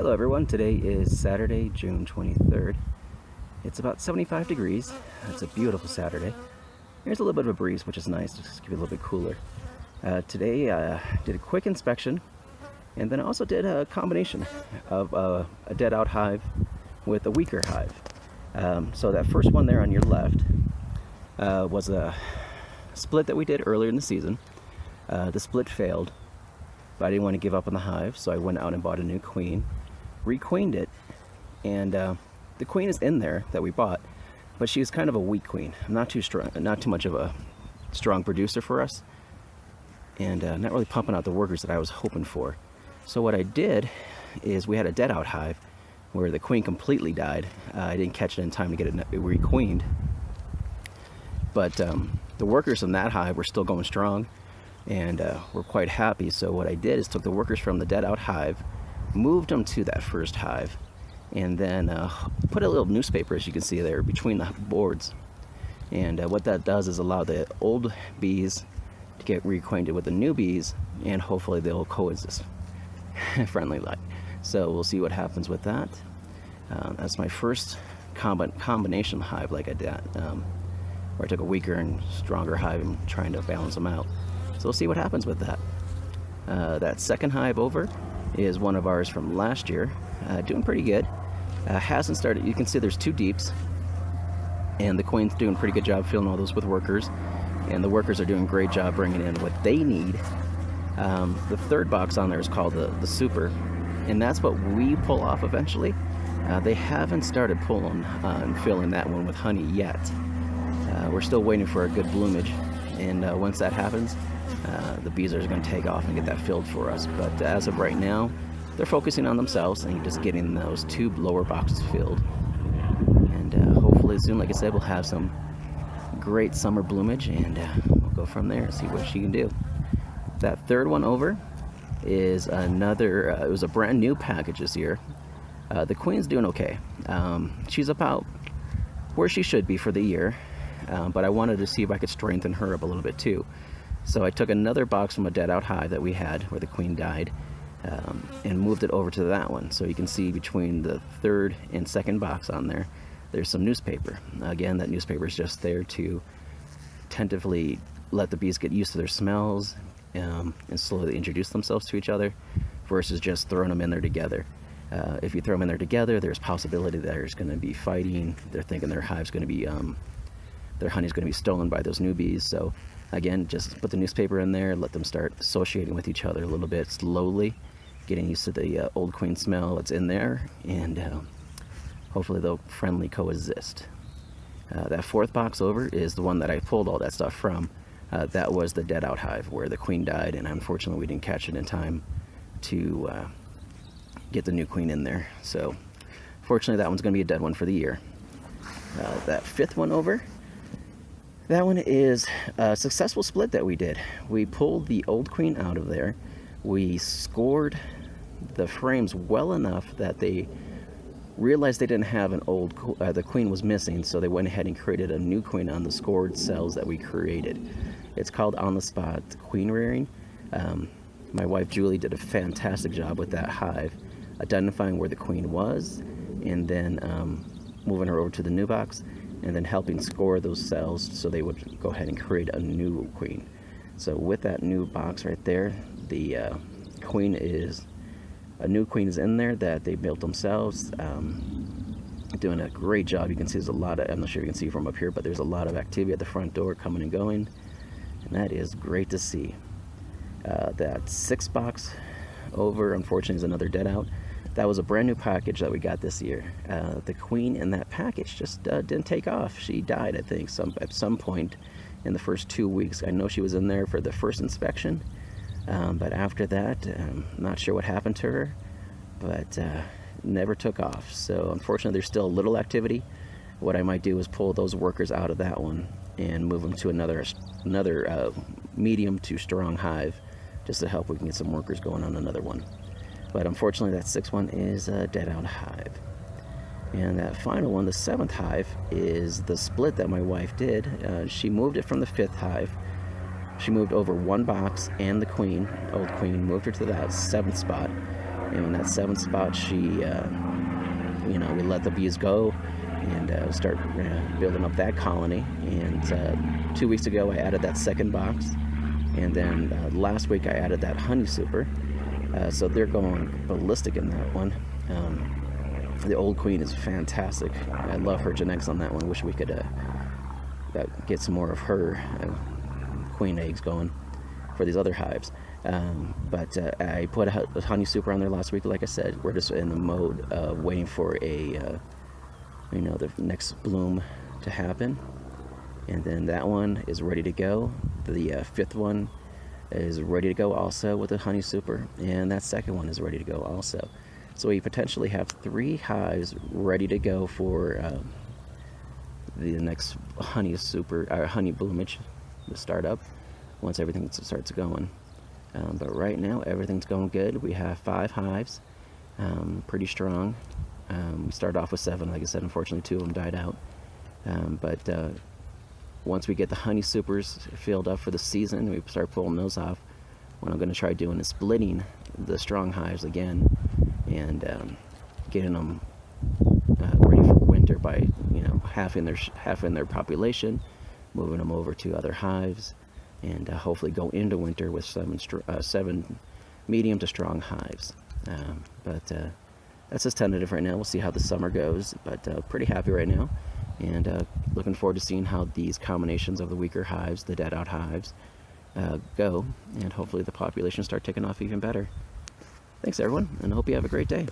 Hello everyone, today is Saturday, June 23rd. It's about 75 degrees. It's a beautiful Saturday. There's a little bit of a breeze, which is nice, just to keep it a little bit cooler. Today I did a quick inspection, and then I also did a combination of a dead out hive with a weaker hive. So that first one there on your left was a split that we did earlier in the season. The split failed, but I didn't want to give up on the hive, so I went out and bought a new queen, requeened it, and the queen is in there that we bought, but she's kind of a weak queen, not too strong, not too much of a strong producer for us, and not really pumping out the workers that I was hoping for. So what I did is we had a dead out hive where the queen completely died. I didn't catch it in time to get it requeened, but the workers from that hive were still going strong, and we're quite happy. So what I did is took the workers from the dead out hive, moved them to that first hive, and then put a little newspaper, as you can see there, between the boards. And what that does is allow the old bees to get reacquainted with the new bees, and hopefully they'll coexist friendly like. So we'll see what happens with that. That's my first combination hive like I did, where I took a weaker and stronger hive and trying to balance them out. So we'll see what happens with that. That second hive over is one of ours from last year, doing pretty good. Hasn't started. You can see there's two deeps, and the queen's doing a pretty good job filling all those with workers, and the workers are doing a great job bringing in what they need. The third box on there is called the super, and that's what we pull off eventually. They haven't started pulling and filling that one with honey yet. We're still waiting for a good bloomage, and once that happens, the bees are going to take off and get that filled for us. But as of right now, they're focusing on themselves and just getting those two lower boxes filled. And hopefully soon, like I said, we'll have some great summer bloomage, and we'll go from there and see what she can do. That third one over is another, it was a brand new package this year. The queen's doing okay. She's about where she should be for the year, but I wanted to see if I could strengthen her up a little bit too. So I took another box from a dead out hive that we had where the queen died, and moved it over to that one. So you can see between the third and second box on there, there's some newspaper. Again, that newspaper is just there to tentatively let the bees get used to their smells, and slowly introduce themselves to each other, versus just throwing them in there together. If you throw them in there together, there's possibility that there's going to be fighting. They're thinking their hive's going to be, their honey's going to be stolen by those new bees. So again, just put the newspaper in there, let them start associating with each other a little bit slowly, getting used to the old queen smell that's in there, and hopefully they'll friendly coexist. That fourth box over is the one that I pulled all that stuff from. That was the dead out hive where the queen died, and unfortunately we didn't catch it in time to get the new queen in there. So fortunately that one's going to be a dead one for the year. That fifth one over, that one is a successful split that we did. We pulled the old queen out of there. We scored the frames well enough that they realized they didn't have an old, the queen was missing, so they went ahead and created a new queen on the scored cells that we created. It's called on the spot queen rearing. My wife Julie did a fantastic job with that hive, identifying where the queen was, and then moving her over to the new box, and then helping score those cells so they would go ahead and create a new queen. So with that new box right there, the queen is, a new queen is in there that they built themselves, doing a great job. You can see there's a lot of, I'm not sure you can see from up here, but there's a lot of activity at the front door coming and going, and that is great to see. That sixth box over, unfortunately, is another dead out. That was a brand new package that we got this year. The queen in that package just didn't take off. She died, I think, at some point in the first 2 weeks. I know she was in there for the first inspection, but after that, not sure what happened to her, but never took off. So unfortunately, there's still a little activity. What I might do is pull those workers out of that one and move them to another medium to strong hive, just to help we can get some workers going on another one. But unfortunately, that sixth one is a dead out hive. And that final one, the seventh hive, is the split that my wife did. She moved it from the fifth hive. She moved over one box and the queen, old queen, moved her to that seventh spot. and in that 7th spot, we let the bees go and start building up that colony. And 2 weeks ago, I added that 2nd box, and then last week I added that honey super. So they're going ballistic in that one. The old queen is fantastic. I love her genetics on that one. Wish we could get some more of her queen eggs going for these other hives. But I put a honey super on there last week. Like I said, we're just in the mode of waiting for the next bloom to happen. And then that one is ready to go. The 5th one is ready to go also with a honey super, and that 2nd one is ready to go also. So we potentially have 3 hives ready to go for the next honey bloomage to start up once everything starts going. But right now everything's going good. We have 5 hives, pretty strong. We started off with 7, like I said. Unfortunately 2 of them died out. But once we get the honey supers filled up for the season, we start pulling those off. What I'm going to try doing is splitting the strong hives again and getting them ready for winter by halving their population, moving them over to other hives, and hopefully go into winter with 7 medium to strong hives. But that's just tentative right now. We'll see how the summer goes, but pretty happy right now, and looking forward to seeing how these combinations of the weaker hives, the dead out hives, go, and hopefully the population start taking off even better. Thanks everyone, and I hope you have a great day.